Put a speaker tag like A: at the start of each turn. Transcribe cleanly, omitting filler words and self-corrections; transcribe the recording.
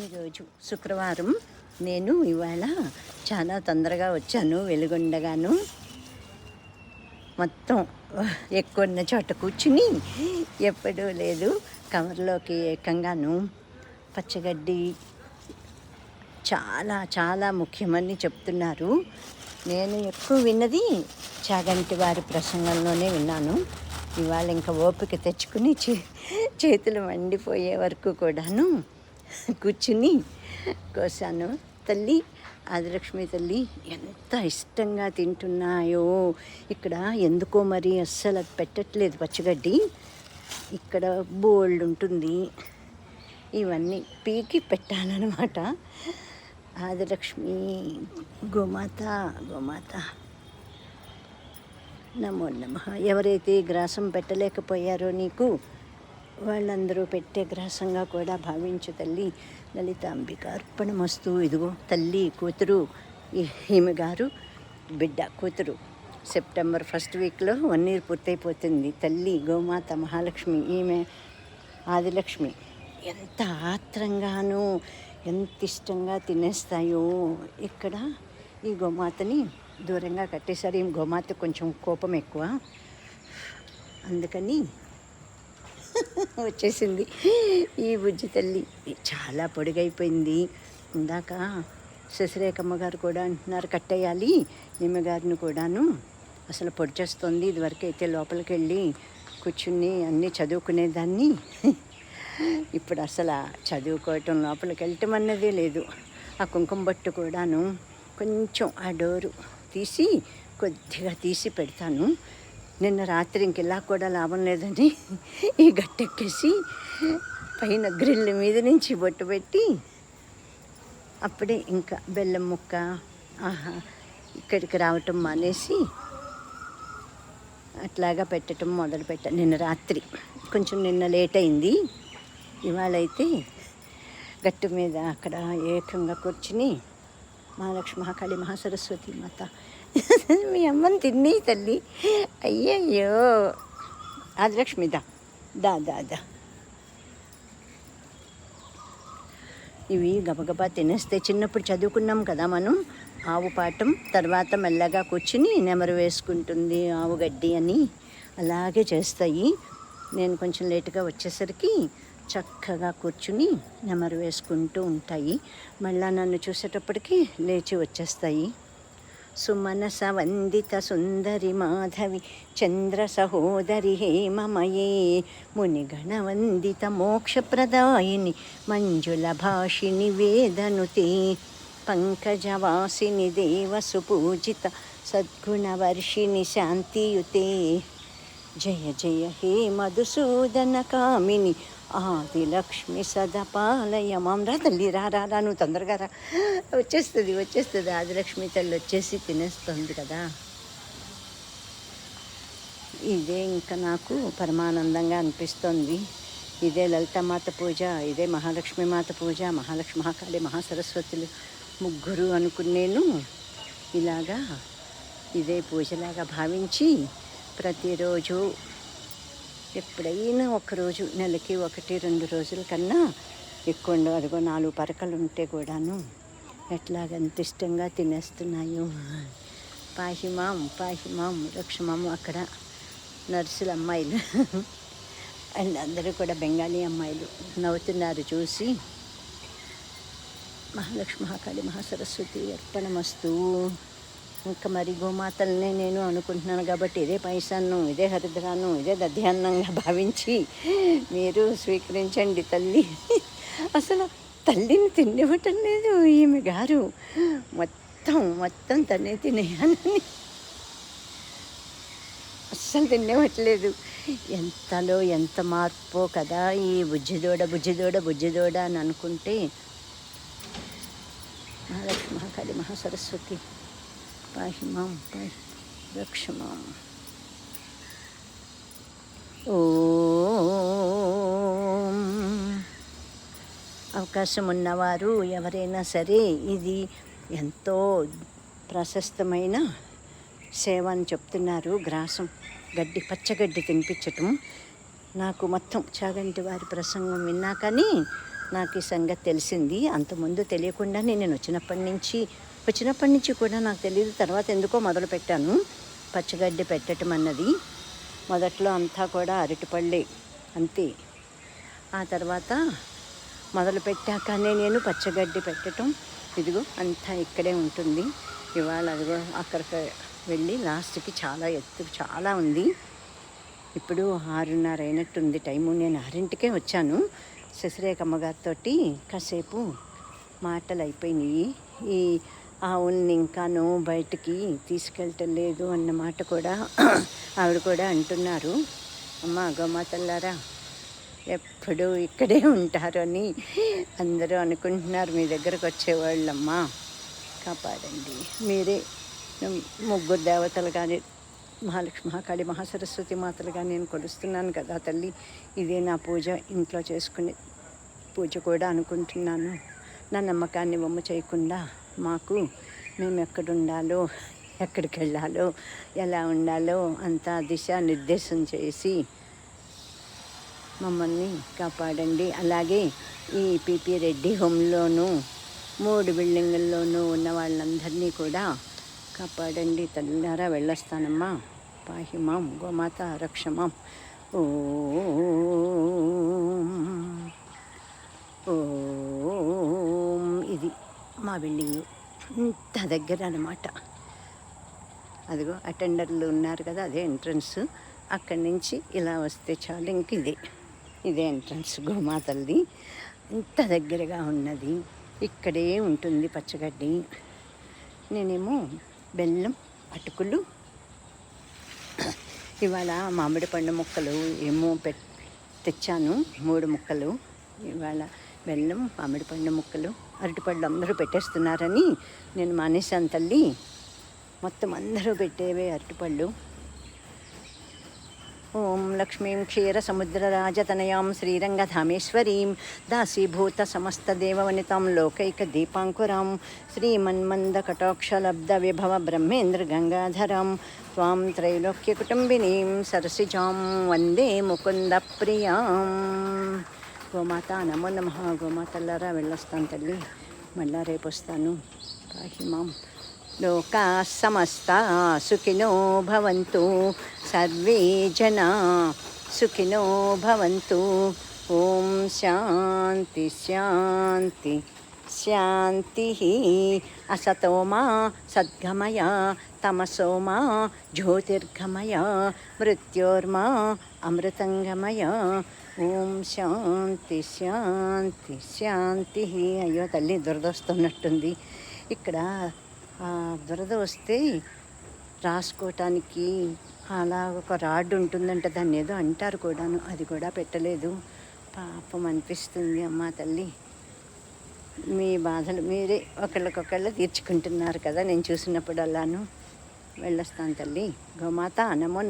A: ఈరోజు శుక్రవారం. నేను ఇవాళ చాలా తొందరగా వచ్చాను. వెలుగుండగాను మొత్తం ఎక్కువ చోట కూర్చుని ఎప్పుడూ లేదు కవర్లోకి ఏకంగాను పచ్చగడ్డి చాలా చాలా ముఖ్యమని చెప్తున్నారు. నేను ఎక్కువ విన్నది చాగంటి వారి ప్రసంగంలోనే విన్నాను. ఇవాళ ఇంకా ఓపిక తెచ్చుకుని చేతులు మండిపోయే వరకు కూడాను కూర్చుని కోసాను. తల్లి ఆదిలక్ష్మి తల్లి ఎంత ఇష్టంగా తింటున్నాయో. ఇక్కడ ఎందుకో మరి అస్సలు అది పెట్టట్లేదు పచ్చగడ్డి. ఇక్కడ బోల్డ్ ఉంటుంది. ఇవన్నీ పీకి పెట్టాలన్నమాట. ఆదిలక్ష్మి గోమాత గోమాత నమో నమః. ఎవరైతే గ్రాసం పెట్టలేకపోయారో నీకు వాళ్ళందరూ పెట్టే గ్రాసంగా కూడా భావించు తల్లి. లలితాంబిక అర్పణమస్తు. ఇదిగో తల్లి కూతురు ఈమె గారు బిడ్డ కూతురు సెప్టెంబర్ 1st వీక్లో 1 year పూర్తయిపోతుంది. తల్లి గోమాత మహాలక్ష్మి ఈమె ఆదిలక్ష్మి ఎంత ఆత్రంగానూ ఎంత ఇష్టంగా తినేస్తాయో. ఇక్కడ ఈ గోమాతని దూరంగా కట్టేశారు. ఈ గోమాత కొంచెం కోపం ఎక్కువ, అందుకని వచ్చేసింది. ఈ బుజ్జి తల్లి చాలా పొడిగైపోయింది. ఇందాక శశిరేఖమ్మ గారు కూడా అంటున్నారు కట్టేయాలి. నిమ్మగారిని కూడాను అసలు పొడి చేస్తుంది. ఇదివరకు అయితే లోపలికి వెళ్ళి కూర్చుని అన్నీ చదువుకునేదాన్ని. ఇప్పుడు అసలు చదువుకోవటం లోపలికి వెళ్ళటం అన్నదే లేదు. ఆ కుంకుమ బొట్టు కూడాను కొంచెం ఆ డోరు తీసి కొద్దిగా తీసి పెడతాను. నిన్న రాత్రి ఇంకెలా కూడా లాభం లేదని ఈ గట్టెక్కేసి పైన గ్రిల్ మీద నుంచి బొట్టు పెట్టి అప్పుడే ఇంకా బెల్లం ముక్క ఇక్కడికి రావటం మానేసి అట్లాగా పెట్టడం మొదలుపెట్టాను. నిన్న రాత్రి కొంచెం నిన్న లేట్ అయింది. ఇవాళైతే గట్టు మీద అక్కడ ఏకంగా కూర్చుని మహాలక్ష్మి మహాకాళి మహాసరస్వతి మాత మీ అమ్మని తిన్నీ తల్లి. అయ్యయ్యో ఆదిలక్ష్మి దా దా దా దా. ఇవి గబగబా తినేస్తే చిన్నప్పుడు చదువుకున్నాం కదా మనం ఆవు పాఠం. తర్వాత మెల్లగా కూర్చుని నెమరు వేసుకుంటుంది ఆవు గడ్డి అని, అలాగే చేస్తాయి. నేను కొంచెం లేటుగా వచ్చేసరికి చక్కగా కూర్చుని నెమరు వేసుకుంటూ ఉంటాయి. మళ్ళా నన్ను చూసేటప్పటికి లేచి వచ్చేస్తాయి. సుమనస వందిత సుందరి మాధవి చంద్ర సహోదరి హేమమయే మునిగణ వందిత మోక్షప్రదాయిని మంజుల భాషిని వేదనుతే పంకజవాసిని దేవసుపూజిత సద్గుణవర్షిణి శాంతియుతే జయ జయ హే మధుసూదన కామిని ఆదిలక్ష్మి సదపాలయ మామ్రా. తల్లి రా రా రా, నువ్వు తొందరగా రా. వచ్చేస్తుంది ఆదిలక్ష్మి తల్లి వచ్చేసి తినేస్తుంది కదా. ఇదే ఇంకా నాకు పరమానందంగా అనిపిస్తుంది. ఇదే లలితామాత పూజ, ఇదే మహాలక్ష్మి మాత పూజ, మహాలక్ష్మి మహాకాళి మహాసరస్వతులు ముగ్గురు అనుకునేను ఇలాగా ఇదే పూజలాగా భావించి ప్రతిరోజు ఎప్పుడైనా ఒకరోజు నెలకి 1-2 రోజుల కన్నా ఎక్కువ ఉండవు. అదిగో 4 పరకలు ఉంటే కూడాను ఎట్లాగంత ఇష్టంగా తినేస్తున్నాయో. పాహిమాం రక్షమాం. అక్కడ నర్సుల అమ్మాయిలు అండ్ అందరూ కూడా బెంగాలీ అమ్మాయిలు నవ్వుతున్నారు చూసి. మహాలక్ష్మి మహాకాళి మహాసరస్వతి అర్పణమస్తు. ఇంకా మరి గోమాతలనే నేను అనుకుంటున్నాను కాబట్టి ఇదే పైసాను, ఇదే హరిద్రాను, ఇదే దధ్యాన్నంగా భావించి మీరు స్వీకరించండి తల్లి. అసలు తల్లిని తినివ్వటం లేదు ఈమె గారు. మొత్తం తనే తినేయాలని అస్సలు తినేవట్లేదు. ఎంతలో ఎంత మార్పో కదా ఈ బుజ్జిదోడ అని అనుకుంటే. మహాలక్ష్మి మహాకాళి మహాసరస్వతి పాహిమాం రక్షమాం. ఓం. అవకాశం ఉన్నవారు ఎవరైనా సరే, ఇది ఎంతో ప్రశస్తమైన సేవ అని చెప్తున్నారు. గ్రాసం గడ్డి పచ్చగడ్డి తినిపించటం. నాకు మొత్తం చాగంటి వారి ప్రసంగం విన్నా కానీ నాకు ఈ సంగతి తెలిసింది. అంతకుముందు తెలియకుండానే నేను వచ్చినప్పటి నుంచి కూడా నాకు తెలియదు. తర్వాత ఎందుకో మొదలుపెట్టాను పచ్చగడ్డి పెట్టడం అన్నది. మొదట్లో అంతా కూడా అరటిపళ్ళే అంతే. ఆ తర్వాత మొదలుపెట్టాకనే నేను పచ్చగడ్డి పెట్టడం ఇదిగో అంతా ఇక్కడే ఉంటుంది. ఇవాళ అదిగో అక్కడికి వెళ్ళి లాస్ట్కి చాలా ఎత్తుకు చాలా ఉంది. ఇప్పుడు 6:30 అయినట్టుంది టైము. నేను 6ంటికే వచ్చాను. శశిరేఖ అమ్మగారితో కాసేపు మాటలు అయిపోయినాయి. ఈ ఆవుల్ని ఇంకాను బయటికి తీసుకెళ్ళటం లేదు అన్నమాట కూడా ఆవిడ కూడా అంటున్నారు. అమ్మ గోమాతల్లారా ఎప్పుడూ ఇక్కడే ఉంటారు అని అందరూ అనుకుంటున్నారు. మీ దగ్గరకు వచ్చేవాళ్ళమ్మా కాపాడండి. మీరే ముగ్గురు దేవతలు కానీ మహాలక్ష్మి, మహాకాళి, మహాసరస్వతి మాతలుగా నేను కొలుస్తున్నాను కదా తల్లి. ఇదే నా పూజ, ఇంట్లో చేసుకునే పూజ కూడా అనుకుంటున్నాను. నా నమ్మకాన్ని వమ్ము చేయకుండా మాకు మేము ఎక్కడుండాలో, ఎక్కడికి వెళ్ళాలో, ఎలా ఉండాలో అంతా దిశానిర్దేశం చేసి మమ్మల్ని కాపాడండి. అలాగే ఈ పిపి రెడ్డి హోమ్లోనూ 3 బిల్డింగుల్లోనూ ఉన్న వాళ్ళందరినీ కూడా కాపాడండి తల్లారా. వెళ్ళొస్తానమ్మా. పాహిమాం గోమాత రక్షమాం. ఓం ఇది మా బిల్డింగు ఇంత దగ్గర అన్నమాట. అదిగో అటెండర్లు ఉన్నారు కదా, అదే ఎంట్రన్స్. అక్కడి నుంచి ఇలా వస్తే చాలు. ఇంక ఇదే ఎంట్రన్స్ గోమాతల్ది. ఇంత దగ్గరగా ఉన్నది. ఇక్కడే ఉంటుంది పచ్చగడ్డి. నేనేమో బెల్లం అటుకులు, ఇవాళ మామిడి పండు ముక్కలు ఏమో తెచ్చాను 3 ముక్కలు. ఇవాళ బెల్లం, మామిడి పండు ముక్కలు, అరటిపళ్ళు అందరూ పెట్టేస్తున్నారని నేను మానేశాను తల్లి. మొత్తం అందరూ పెట్టేవే అరటిపళ్ళు. ఓం లక్ష్మీం క్షీరసముద్రరాజతనయాం శ్రీరంగధామేశ్వరీం దాసీభూత సమస్తదేవవనితాం లోకైక దీపాంకురాం శ్రీమన్మందకటాక్షలబ్ధ విభవ బ్రహ్మేంద్ర గంగాధరాం త్వాం త్రైలోక్యకుటుంబినీం సరసిజాం వందే ముకుంద ప్రియాం. గోమాత నమో నమః. గోమాతల్లారా వెళ్ళొస్తాను తల్లి. మళ్ళా రేపు వస్తాను. పాహిమాం. లోకా సమస్తా సుఖినో భవంతు, సర్వే జనా సుఖినో భవంతు. ఓం శాంతి శాంతి శాంతి. అసతో మా సద్గమయ, తమసో మా జ్యోతిర్గమయ, మృత్యోర్మా అమృతంగమయ. ఓం శాంతి శాంతి శాంతి. అయ్యో తల్లి దురదొస్తున్నట్టుంది. ఇక్కడ దురద వస్తే రాసుకోవటానికి అలా ఒక రాడ్ ఉంటుందంట, దాన్ని ఏదో అంటారు కూడాను. అది కూడా పెట్టలేదు. పాపం అనిపిస్తుంది. అమ్మా తల్లి, మీ బాధలు మీరే ఒకళ్ళకొకళ్ళు తీర్చుకుంటున్నారు కదా నేను చూసినప్పుడు. అలాను వెళ్ళొస్తాను తల్లి. గోమాత నమో.